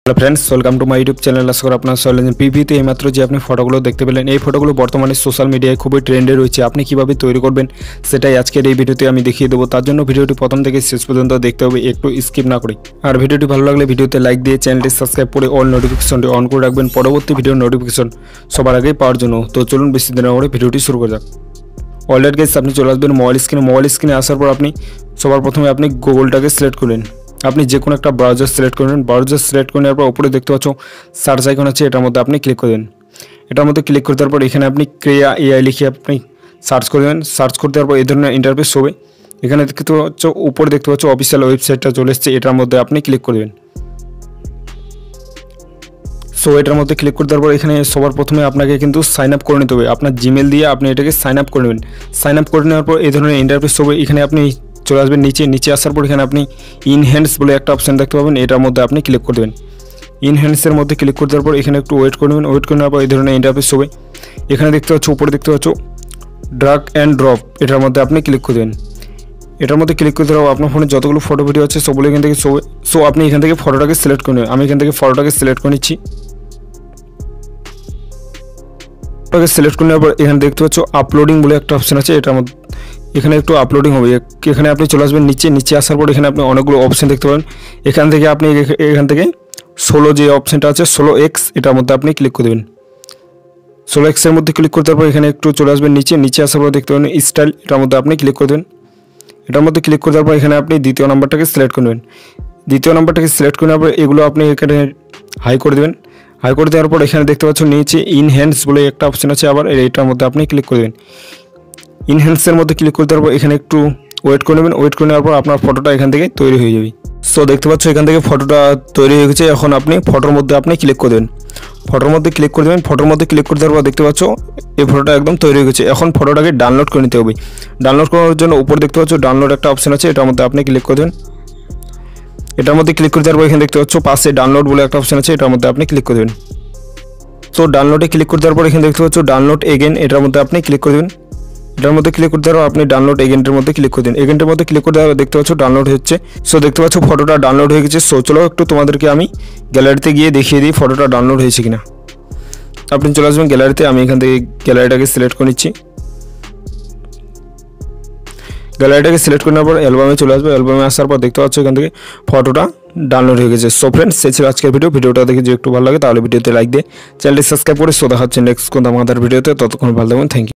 Hello friends welcome to my YouTube channel. आशा करी আপনারা সকলে পিভিতে এইমাত্র যে আপনি ফটোগুলো দেখতে পেলেন এই ফটোগুলো বর্তমানে সোশ্যাল মিডিয়ায় খুবই ট্রেন্ডে রয়েছে। আপনি কিভাবে তৈরি করবেন সেটাই আজকের এই ভিডিওতে আমি দেখিয়ে দেবো। তার জন্য ভিডিওটি প্রথম থেকে শেষ পর্যন্ত দেখতে হবে, একটু স্কিপ না করে। আর ভিডিওটি ভালো লাগলে ভিডিওতে লাইক দিয়ে চ্যানেলটি সাবস্ক্রাইব করে অল নোটিফিকেশনটি অন করে রাখবেন পরবর্তী ভিডিওর নোটিফিকেশন সবার আগেই পাওয়ার জন্য। তো চলুন বেশি দিন না করে ভিডিওটি শুরু করা যাক। অলরেডি গাইস আপনি চলে আসবেন মোবাইল স্ক্রিনে আসার পর আপনি সবার প্রথমে আপনি গুগলটাকে সিলেক্ট করলেন। আপনি যে কোনো একটা ব্রাউজার সিলেক্ট করবেন। ব্রাউজার সিলেক্ট করে নেওয়ার পর উপরে দেখতে পাচ্ছ সার্চ আইকন আছে, এটার মধ্যে আপনি ক্লিক করবেন। এটার মধ্যে ক্লিক করে দেওয়ার পর এখানে আপনি ক্রিয়া এআই লিখে আপনি সার্চ করবেন। সার্চ করতে দেওয়ার পর এই ধরনের ইন্টারফেস হবে। এখানে দেখতে পাচ্ছ উপরে দেখতে পাচ্ছ অফিসিয়াল ওয়েবসাইটটা চলে এসেছে, এটার মধ্যে আপনি ক্লিক করবেন। সো এটার মধ্যে ক্লিক করে দেওয়ার পর এখানে সবার প্রথমে আপনাকে কিন্তু সাইন আপ করে নিতে হবে। আপনার জিমেল দিয়ে আপনি এটাকে সাইন আপ করে নেবেন। সাইন আপ করে নেওয়ার পর এই ধরনের ইন্টারফেস হবে। এখানে আপনি চলে আসবেন নিচে আসার পর এখানে আপনি ইনহ্যান্স বলে একটা অপশন দেখতে পাবেন, এটার মধ্যে আপনি ক্লিক করে দেবেন। ইনহ্যান্সের মধ্যে ক্লিক করে দেওয়ার পর এখানে একটু ওয়েট করে নেবেন। ওয়েট করে নেওয়ার পর এই ধরনের ইন্টারফেস হবে। এখানে দেখতে পাচ্ছ উপরে দেখতে পাচ্ছ ড্র্যাগ অ্যান্ড ড্রপ, এটার মধ্যে আপনি ক্লিক করে দেবেন। এটার মধ্যে ক্লিক করে দেওয়ার আপনার ফোনে যতগুলো ফটো ভিডিও আছে সবগুলো এখান থেকে শোবে। সো আপনি এখান থেকে ফটোটাকে সিলেক্ট করে নেবেন। আমি এখান থেকে ফটোটাকে সিলেক্ট করে নিচ্ছি। সিলেক্ট করে নেওয়ার পর এখানে দেখতে পাচ্ছ আপলোডিং বলে একটা অপশন আছে, এটার মধ্যে এখানে একটু আপলোডিং হবে। এখানে আপনি চলে আসবেন নিচে আসার পর এখানে আপনি অনেকগুলো অপশন দেখতে পাবেন। এখান থেকে আপনি 16 যে অপশনটা আছে 16x, এটার মধ্যে আপনি ক্লিক করে দেবেন। 16x এর মধ্যে ক্লিক করতে পর এখানে একটু চলে আসবেন নিচে আসার পর দেখতে পাবেন স্টাইল, এটার মধ্যে আপনি ক্লিক করে দেবেন। এটার মধ্যে ক্লিক করে দেওয়ার পর এখানে আপনি দ্বিতীয় নাম্বারটাকে সিলেক্ট করে নেবেন। দ্বিতীয় নাম্বারটাকে সিলেক্ট করে নেওয়ার পর এগুলো আপনি এখানে হাই করে দেবেন। হাই করে দেওয়ার পর এখানে দেখতে পাচ্ছেন নিচে ইনহ্যান্স বলে একটা অপশন আছে, আবার এটার মধ্যে আপনি ক্লিক করে দেবেন। ইনহ্যান্সের মধ্যে ক্লিক করে দেওয়ার পর এখানে একটু ওয়েট করে নেবেন। ওয়েট করে নেওয়ার পর আপনার ফটোটা এখান থেকে তৈরি হয়ে যাবে। সো দেখতে পাচ্ছ এখান থেকে ফটোটা তৈরি হয়ে গেছে। এখন আপনি ফটোর মধ্যে আপনি ক্লিক করে দেবেন। ফটোর মধ্যে ক্লিক করে দেবেন। ফটোর মধ্যে ক্লিক করে দেওয়ার পর দেখতে পাচ্ছ এই ফটোটা একদম তৈরি হয়ে গেছে। এখন ফটোটাকে ডাউনলোড করে নিতে হবে। ডাউনলোড করার জন্য উপরে দেখতে পাচ্ছ ডাউনলোড একটা অপশন আছে, এটার মধ্যে আপনি ক্লিক করে দেবেন। এটার মধ্যে ক্লিক করে দেওয়ার পর এখানে দেখতে পাচ্ছ পাশে ডাউনলোড বলে একটা অপশন আছে, এটার মধ্যে আপনি ক্লিক করে দেবেন। সো ডাউনলোডে ক্লিক করে দেওয়ার পর এখানে দেখতে পাচ্ছ ডাউনলোড এগেন, এটার মধ্যে আপনি ক্লিক করে দেবেন। এটার মধ্যে ক্লিক করে দেওয়ার আপনি ডাউনলোড এগেন্টের মধ্যে ক্লিক করে দিন। এগেন্টের মধ্যে ক্লিক করে দেওয়ার দেখতে পাচ্ছ ডাউনলোড হচ্ছে। সো দেখতে পাচ্ছ ফটোটা ডাউনলোড হয়ে গেছে। সো চলো একটু তোমাদেরকে আমি গ্যালারিতে গিয়ে দেখিয়ে দিই ফটোটা ডাউনলোড হয়েছে কিনা। আপনি চলে আসবেন গ্যালারিতে। আমি এখান থেকে গ্যালারিটাকে সিলেক্ট করে নিচ্ছি। গ্যালারিটাকে সিলেক্ট করে নেওয়ার পর অ্যালবামে চলে আসবে। অ্যালবামে আসার পর দেখতে পাচ্ছ এখান থেকে ফটোটা ডাউনলোড হয়ে গেছে। সো ফ্রেন্ডস এই ছিল আজকের ভিডিওটা দেখে যদি একটু ভালো লাগে তাহলে ভিডিওতে লাইক দিয়ে চ্যানেলটি সাবস্ক্রাইব করে দেখা হচ্ছে নেক্সট কোন আমাদের ভিডিওতে। ততক্ষণ ভালো থাকবেন, থ্যাংক ইউ।